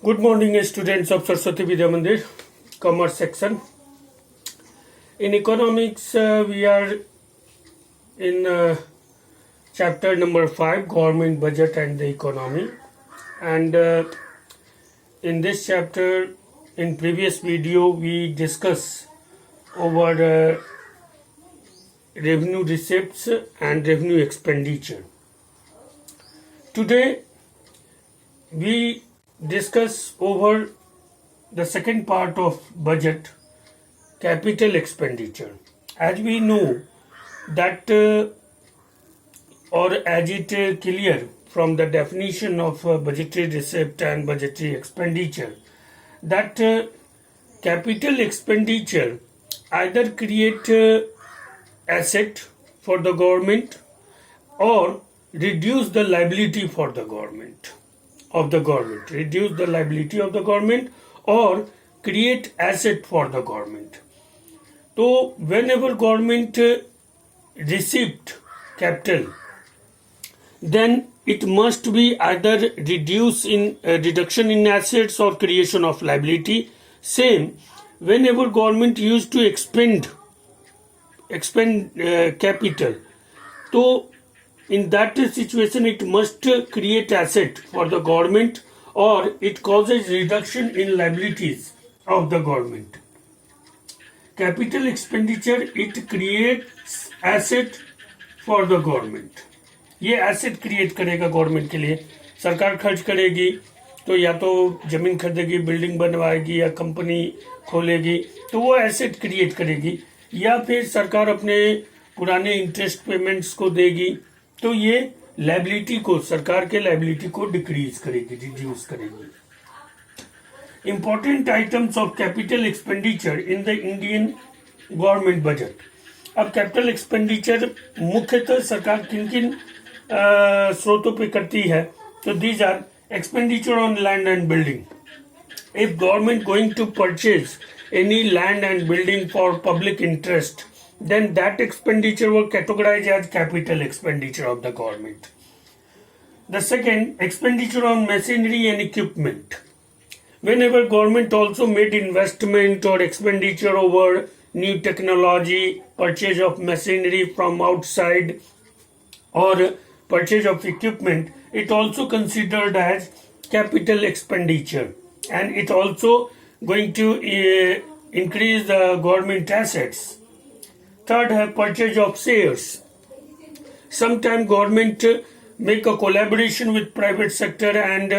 Good morning, students of Saraswati Vidya Mandir, Commerce section. In economics, we are in chapter number 5, Government Budget and the Economy. And in this chapter, in previous video, we discuss over revenue receipts and revenue expenditure. Today, we discuss over the second part of budget, capital expenditure. As we know that or as it clear from the definition of budgetary receipt and budgetary expenditure, that capital expenditure either create asset for the government or reduce the liability for the government reduce the liability of the government or create asset for the government. So whenever government received capital, then it must be either reduction in assets or creation of liability. Same, whenever government used to expend capital, so in that situation it must create asset for the government or it causes reduction in liabilities of the government. Capital expenditure, it creates asset for the government. ये asset create करेगा government के लिए. सरकार खर्च करेगी तो या तो जमीन खरीदेगी, बिल्डिंग बनवाएगी या कंपनी खोलेगी, तो वो एसेट क्रिएट करेगी, या फिर सरकार अपने पुराने इंटरेस्ट पेमेंट्स को देगी, तो ये लायबिलिटी को, सरकार के लायबिलिटी को डिक्रीज करेगी, रिड्यूस करेगी. Important items of capital expenditure in the Indian government budget. अब कैपिटल एक्सपेंडिचर मुख्यतः सरकार किन किन स्रोतों पे करती है, तो these are expenditure on land and building. If government going to purchase any land and building for public interest, then that expenditure were categorized as capital expenditure of the government. The second, expenditure on machinery and equipment. Whenever government also made investment or expenditure over new technology, purchase of machinery from outside or purchase of equipment, it also considered as capital expenditure, and it also going to increase the government assets. Third, purchase of shares. Sometimes government make a collaboration with private sector and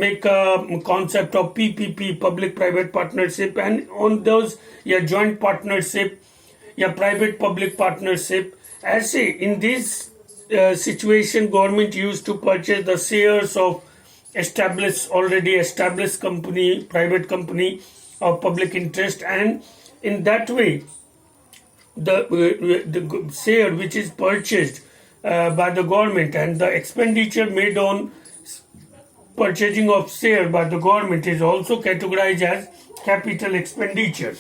make a concept of PPP, public-private partnership, and on those joint partnership, private public partnership. As in this situation, government used to purchase the shares of already established company, private company of public interest, and in that way the share which is purchased by the government and the expenditure made on purchasing of share by the government is also categorized as capital expenditure.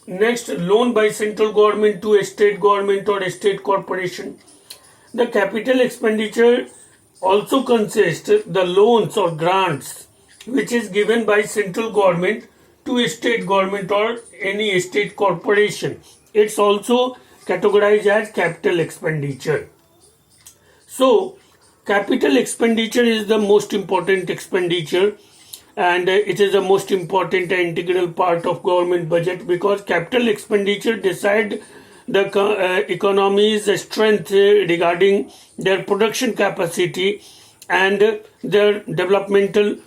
Next, loan by central government to a state government or a state corporation. The capital expenditure also consists the loans or grants which is given by central government to a state government or any state corporation. It's also categorized as capital expenditure. So, capital expenditure is the most important expenditure, and it is the most important and integral part of government budget, because capital expenditure decide the economy's strength regarding their production capacity and their developmental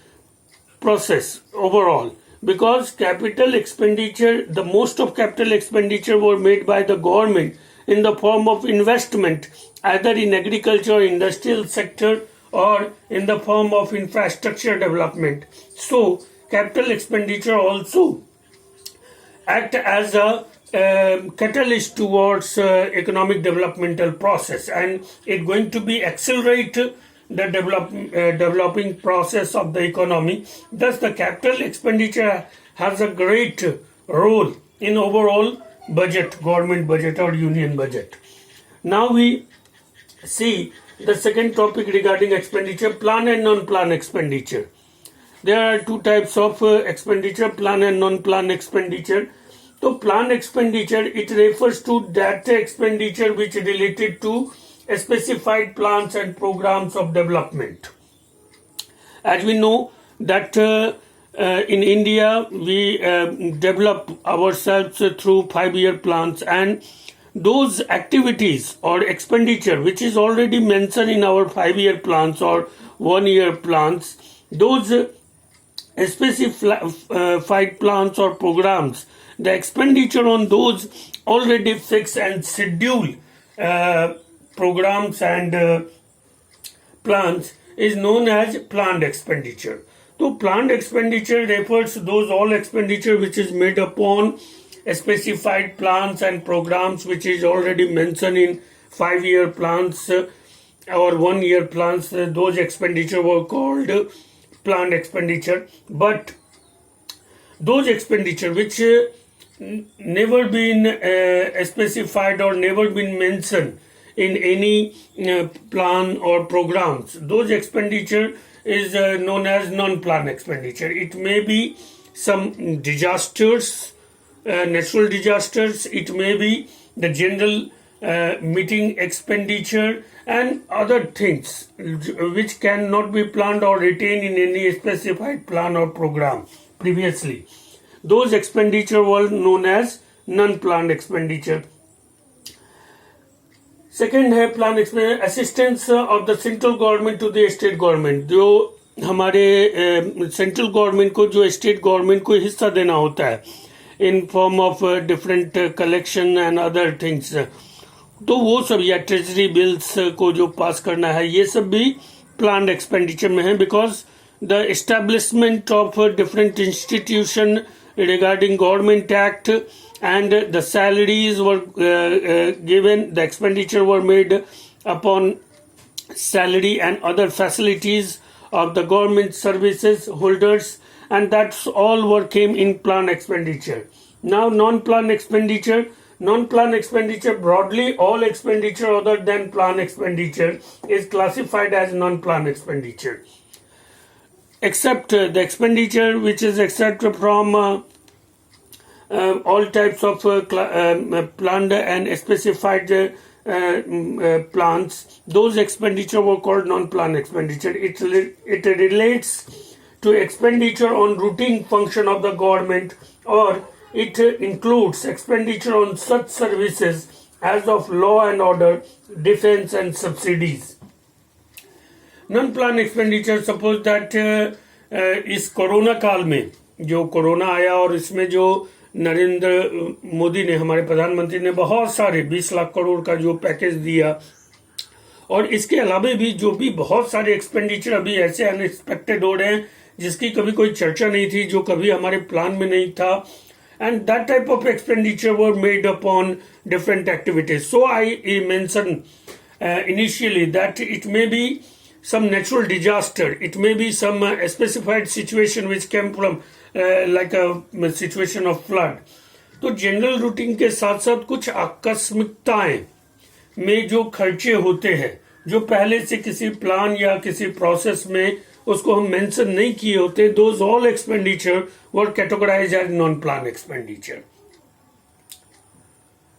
process overall. Because capital expenditure, the most of capital expenditure were made by the government in the form of investment, either in agriculture or industrial sector or in the form of infrastructure development. So, capital expenditure also act as a catalyst towards economic developmental process, and it going to be accelerate the developing process of the economy. Thus, the capital expenditure has a great role in overall budget, government budget or union budget. Now we see the second topic regarding expenditure, plan and non-plan expenditure. there are two types of expenditure, plan and non-plan expenditure. So plan expenditure, it refers to that expenditure which related to specified plans and programs of development. As we know that in India we develop ourselves through 5-year plans, and those activities or expenditure which is already mentioned in our 5-year plans or 1-year plans, those specified plans or programs, the expenditure on those already fixed and scheduled programs and plans is known as planned expenditure. So planned expenditure refers to those all expenditure which is made upon specified plans and programs which is already mentioned in 5-year plans or 1-year plans. Those expenditure were called planned expenditure. But those expenditure which never been specified or never been mentioned in any plan or programs, those expenditure is known as non-plan expenditure. It may be some disasters, natural disasters, it may be the general meeting expenditure and other things which cannot be planned or retained in any specified plan or program previously. Those expenditure were known as non-planned expenditure. Second है plan expenditure, assistance of the central government to the state government. जो हमारे central government को जो state government को हिस्सा देना होता है in form of different collection and other things, तो वो सब या ट्रेजरी बिल्स को जो पास करना है, ये सब भी प्लान एक्सपेंडिचर में है. Because the establishment of different institution regarding government act and the salaries were given, the expenditure were made upon salary and other facilities of the government services holders, and that's all were came in plan expenditure. Now non-plan expenditure broadly all expenditure other than plan expenditure is classified as non-plan expenditure, except the expenditure which is extracted from all types of planned and specified plans. Those expenditure were called non-plan expenditure. It relates to expenditure on routine function of the government, or it includes expenditure on such services as of law and order, defense and subsidies. Non-plan expenditure, suppose that इस corona काल में जो corona आया और इसमें जो नरेंद्र मोदी ने, हमारे प्रधानमंत्री ने बहुत सारे 20 लाख करोड़ का जो पैकेज दिया, और इसके अलावा भी जो भी बहुत सारे एक्सपेंडिचर अभी ऐसे अनएक्सपेक्टेड हो रहे हैं जिसकी कभी कोई चर्चा नहीं थी, जो कभी हमारे प्लान में नहीं था, and that type of expenditure were made upon different activities. So I mentioned initially that it may be some natural disaster, it may be some specified situation which came from like a situation of flood. तो general routine के साथ साथ कुछ आकस्मिकताएं में जो खर्चे होते हैं जो पहले से किसी प्लान या किसी प्रोसेस में उसको हम मेंशन नहीं किए होते, those all expenditure were categorized as non-plan expenditure.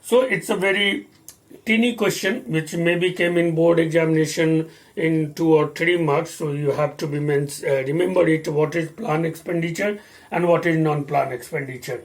So it's a very teeny question which maybe came in board examination in 2 or 3 marks. So you have to be remember it, what is plan expenditure and what is non-plan expenditure.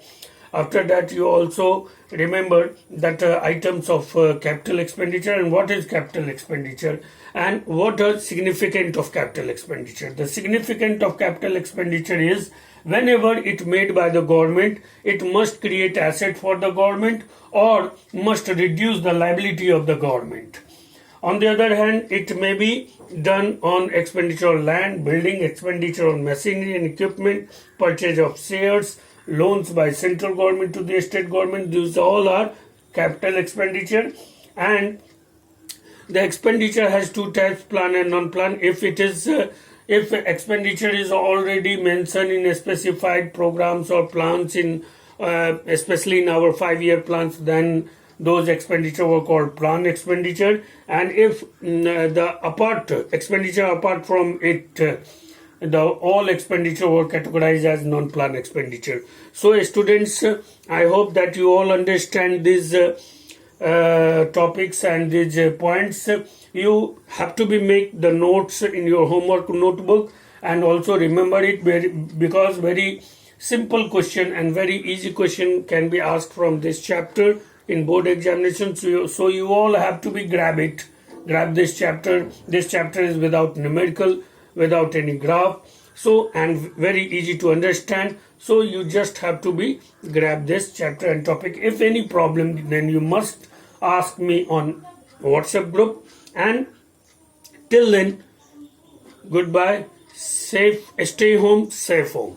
After that, you also remember that items of capital expenditure and what is capital expenditure and what are significant of capital expenditure. The significant of capital expenditure is whenever it made by the government, it must create asset for the government or must reduce the liability of the government. On the other hand, it may be done on expenditure on land, building, expenditure on machinery and equipment, purchase of shares, loans by central government to the state government. These all are capital expenditure, and the expenditure has two types, plan and non-plan. If it is if expenditure is already mentioned in specified programs or plans in especially in our 5-year plans, then those expenditure were called plan expenditure. And if the expenditure apart from it the all expenditure were categorized as non-plan expenditure. So students, I hope that you all understand these topics and these points. You have to be make the notes in your homework notebook, and also remember it because very simple question and very easy question can be asked from this chapter in board examinations. So you all have to be grab this chapter. This chapter is without numerical, without any graph, so and very easy to understand. So you just have to be grab this chapter and topic. If any problem, then you must ask me on WhatsApp group. And till then, goodbye. Stay home, safe home.